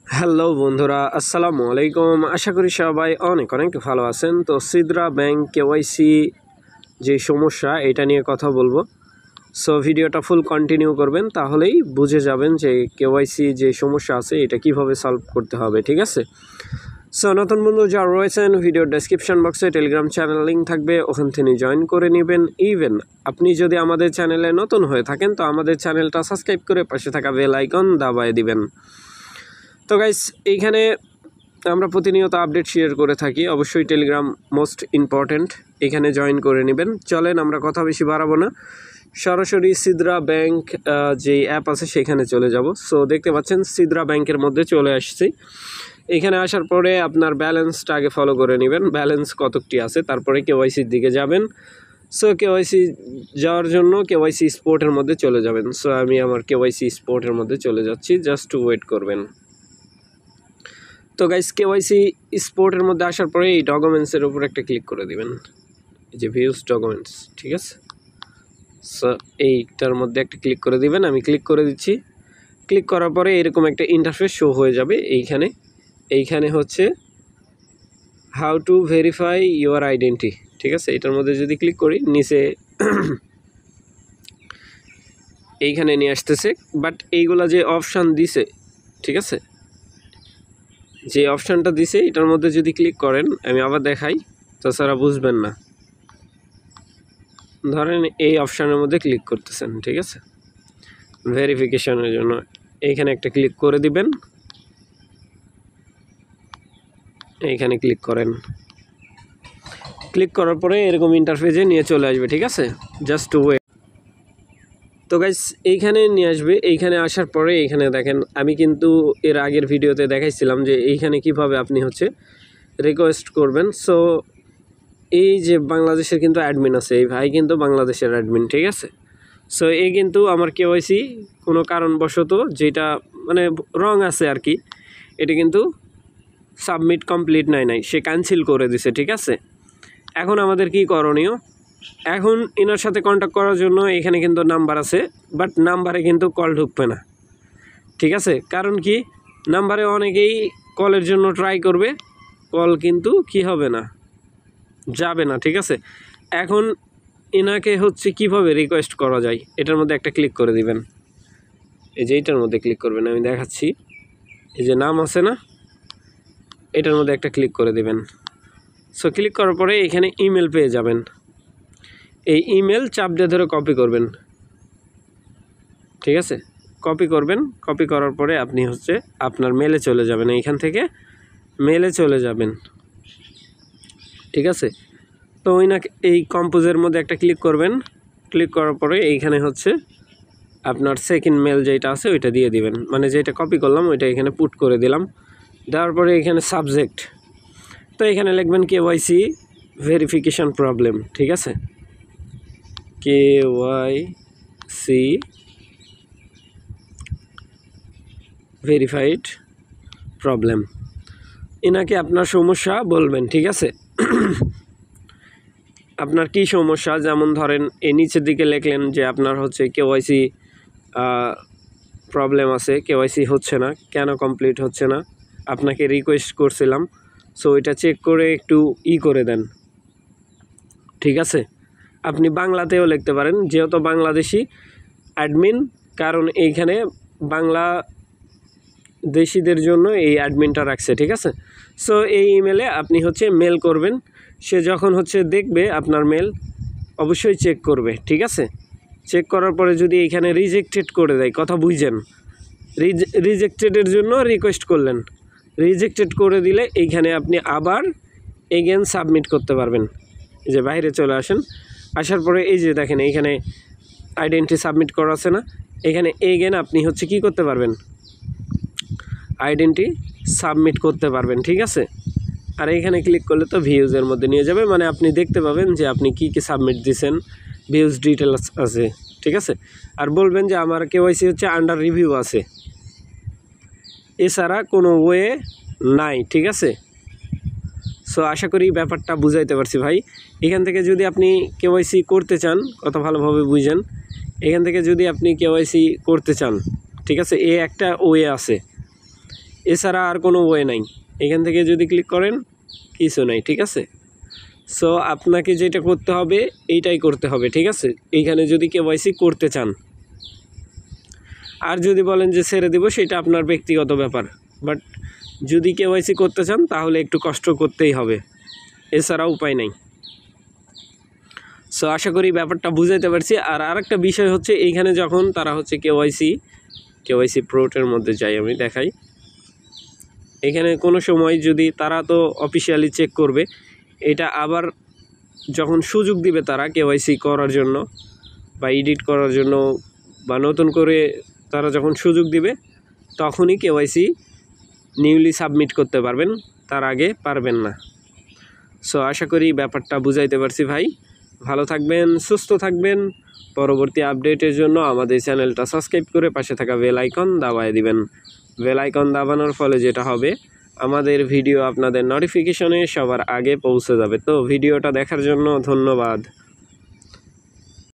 Hello বন্ধুরা, আসসালামু আলাইকুম। আশা করি সবাই অনেক অনেক ভালো আছেন। তো সিদরা ব্যাংক কেওয়াইসি যে সমস্যা এটা নিয়ে কথা বলবো। সো ভিডিওটা ফুল কন্টিনিউ করবেন, তাহলেই বুঝে যাবেন যে কেওয়াইসি যে সমস্যা আছে এটা কিভাবে সলভ করতে হবে। ঠিক আছে? সো নতুন বন্ধু যারা রয়েছেন, ভিডিওর ডেসক্রিপশন বক্সে টেলিগ্রাম চ্যানেল লিঙ্ক থাকবে, ওখান থেকে জয়েন করে নেবেন। ইভেন আপনি যদি আমাদের চ্যানেলে নতুন হয়ে থাকেন তো আমাদের চ্যানেলটা সাবস্ক্রাইব করে পাশে থাকা বেল আইকন দাবায় দিবেন। তো গাইস, এইখানে আমরা প্রতিনিয়ত আপডেট শেয়ার করে থাকি, অবশ্যই টেলিগ্রাম মোস্ট ইম্পর্ট্যান্ট, এখানে জয়েন করে নেবেন। চলেন আমরা কথা বেশি বাড়াবো না, সরাসরি সিদরা ব্যাংক যে অ্যাপ আছে সেখানে চলে যাব। সো দেখতে পাচ্ছেন সিদরা ব্যাংকের মধ্যে চলে আসছি। এখানে আসার পরে আপনার ব্যালেন্সটা আগে ফলো করে নেবেন, ব্যালেন্স কতটি আছে, তারপরে কেওয়াইসির দিকে যাবেন। সো কেওয়াইসি যাওয়ার জন্য কেওয়াইসি স্পোর্টের মধ্যে চলে যাবেন। সো আমি আমার কেওয়াইসি স্পোর্টের মধ্যে চলে যাচ্ছি, জাস্ট ওয়েট করবেন। তো গাইস, কেওয়াইসি স্পোর্টের মধ্যে আসার পরে এই ডকুমেন্টসের উপর একটা ক্লিক করে দিবেন, এই যে ভিউজ ডকুমেন্টস। ঠিক আছে? সো এইটার মধ্যে একটা ক্লিক করে দিবেন, আমি ক্লিক করে দিচ্ছি। ক্লিক করার পরে এরকম একটা ইন্টারফেস শো হয়ে যাবে। এইখানে হচ্ছে how to verify your identity. ঠিক আছে? এটার মধ্যে যদি ক্লিক করি, নিচে এইখানে নিয়ে আসতেছে, বাট এইগুলা যে অপশান দিছে, ঠিক আছে, যে অপশানটা দিছে এটার মধ্যে যদি ক্লিক করেন, আমি আবার দেখাই, তাছাড়া বুঝবেন না। ধরেন এই অপশানের মধ্যে ক্লিক করতেছেন, ঠিক আছে, ভেরিফিকেশনের জন্য এইখানে একটা ক্লিক করে দিবেন। এইখানে ক্লিক করেন, ক্লিক করার পরে এরকম ইন্টারফেসে নিয়ে চলে আসবে। ঠিক আছে? Just wait. তো গাইস, এইখানে নিয়ে আসবে। এইখানে আসার পরে এইখানে দেখেন, আমি কিন্তু এর আগের ভিডিওতে দেখাইছিলাম যে এইখানে কিভাবে আপনি হচ্ছে রিকোয়েস্ট করবেন। সো এই যে বাংলাদেশের কিন্তু অ্যাডমিন আছে, এই ভাই কিন্তু বাংলাদেশের অ্যাডমিন। ঠিক আছে? সো এই কিন্তু আমার কেওয়াইসি কোনো কারণবশত যেটা মানে রং আছে আর কি, এটা কিন্তু সাবমিট কমপ্লিট নাই, সে ক্যান্সেল করে দিছে। ঠিক আছে? এখন আমাদের কি করণীয়? এখন এনার সাথে কন্ট্যাক্ট করার জন্য এখানে কিন্তু নাম্বার আছে, বাট নাম্বারে কিন্তু কল ঢুকবে না। ঠিক আছে? কারণ কি, নাম্বারে অনেকেই কলের জন্য ট্রাই করবে, কল কিন্তু কি হবে না, যাবে না। ঠিক আছে? এখন এনাকে হচ্ছে কিভাবে রিকোয়েস্ট করা যায়, এটার মধ্যে একটা ক্লিক করে দিবেন। এই যে এইটার মধ্যে ক্লিক করবেন, আমি দেখাচ্ছি। এই যে নাম আছে না, এটার মধ্যে একটা ক্লিক করে দিবেন। সো ক্লিক করার পরে এখানে ইমেল পেয়ে যাবেন। এই ইমেল চাপ দিয়ে ধরে কপি করবেন। ঠিক আছে? কপি করবেন। কপি করার পরে আপনি হচ্ছে আপনার মেলে চলে যাবেন, এইখান থেকে মেলে চলে যাবেন। ঠিক আছে? তো এই কম্পোজের মধ্যে একটা ক্লিক করবেন। ক্লিক করার পরে এইখানে হচ্ছে আপনার সেকেন্ড মেল যেটা আছে ওইটা দিয়ে দিবেন, মানে যেটা কপি করলাম ওইটা এখানে পুট করে দিলাম। দেওয়ার পরে এখানে সাবজেক্ট, তো এখানে লিখবেন কেওয়াইসি ভেরিফিকেশন প্রবলেম। ঠিক আছে? কেওয়াইসি ভেরিফাইড প্রবলেম, এনাকে আপনার সমস্যা বলবেন। ঠিক আছে? আপনার কি সমস্যা, যেমন ধরেন এই নিচের দিকে লিখলেন যে আপনার হচ্ছে কেওয়াইসি প্রবলেম আছে, কেওয়াইসি হচ্ছে না, কেন কমপ্লিট হচ্ছে না, আপনাকে রিকোয়েস্ট করছিলাম, সো এটা চেক করে একটু করে দেন। ঠিক আছে? আপনি বাংলাতেও লিখতে পারেন, যেহেতু বাংলাদেশি অ্যাডমিন, কারণ এইখানে বাংলাদেশিদের জন্য এই অ্যাডমিনটা রাখছে। ঠিক আছে? সো এই ইমেলে আপনি হচ্ছে মেল করবেন, সে যখন হচ্ছে দেখবে আপনার মেল অবশ্যই চেক করবে। ঠিক আছে? চেক করার পরে যদি এইখানে রিজেক্টেড করে দেয়, কথা বুঝছেন, রিজেক্টেডের জন্য রিকোয়েস্ট করলেন, রিজেক্টেড করে দিলে এইখানে আপনি আবার এগেন সাবমিট করতে পারবেন। এই যে বাইরে চলে আসেন, আসার পরে এই যে দেখেন এইখানে আইডেন্টি সাবমিট করা আছে না, এখানে এগেন আপনি হচ্ছে কি করতে পারবেন, আইডেন্টি সাবমিট করতে পারবেন। ঠিক আছে? আর এইখানে ক্লিক করলে তো ভিউজের মধ্যে নিয়ে যাবে, মানে আপনি দেখতে পাবেন যে আপনি কি সাবমিট দিয়েছেন, ভিউজ ডিটেলস আছে। ঠিক আছে? আর বলবেন যে আমার কেওয়াইসি হচ্ছে আন্ডার রিভিউ আছে, এছাড়া কোনো ওয়ে নাই। ঠিক আছে? সো আশা করি ব্যাপারটা বুঝাইতে পারছি ভাই। এখান থেকে যদি আপনি কেওয়াইসি করতে চান, কথা ভালোভাবে বুঝেন, এখান থেকে যদি আপনি কেওয়াইসি করতে চান, ঠিক আছে, একটা ওয়ে আছে, এছাড়া আর কোনো ওয়ে নাই। এখান থেকে যদি ক্লিক করেন কিছু নাই, ঠিক আছে। সো আপনাকে যেটা করতে হবে এইটাই করতে হবে, ঠিক আছে। এইখানে যদি কেওয়াইসি করতে চান, আর যদি বলেন যে ছেড়ে দিব সেটা আপনার ব্যক্তিগত ব্যাপার, বাট যদি কেওয়াইসি করতে চান তাহলে একটু কষ্ট করতেই হবে, এছাড়া উপায় নাই। সো আশা করি ব্যাপারটা বুঝাইতে পারছি। আর আরেকটা বিষয় হচ্ছে এইখানে যখন তারা হচ্ছে কেওয়াইসি প্রোটের মধ্যে যাই, আমি দেখাই। এখানে কোনো সময় যদি তারা তো অফিসিয়ালি চেক করবে, এটা আবার যখন সুযোগ দিবে তারা কেওয়াইসি করার জন্য বা এডিট করার জন্য বা নতুন করে তারা যখন সুযোগ দিবে তখনই কেওয়াইসি নিউলি সাবমিট করতে পারবেন, তার আগে পারবেন না। সো আশা করি ব্যাপারটা বুঝাইতে পারছি ভাই। ভালো থাকবেন, সুস্থ থাকবেন। পরবর্তী আপডেটের জন্য আমাদের চ্যানেলটা সাবস্ক্রাইব করে পাশে থাকা বেল আইকন দাবায় দিবেন। বেল আইকন দাবানোর ফলে যেটা হবে, আমাদের ভিডিও আপনাদের নোটিফিকেশনে সবার আগে পৌঁছে যাবে। তো ভিডিওটা দেখার জন্য ধন্যবাদ।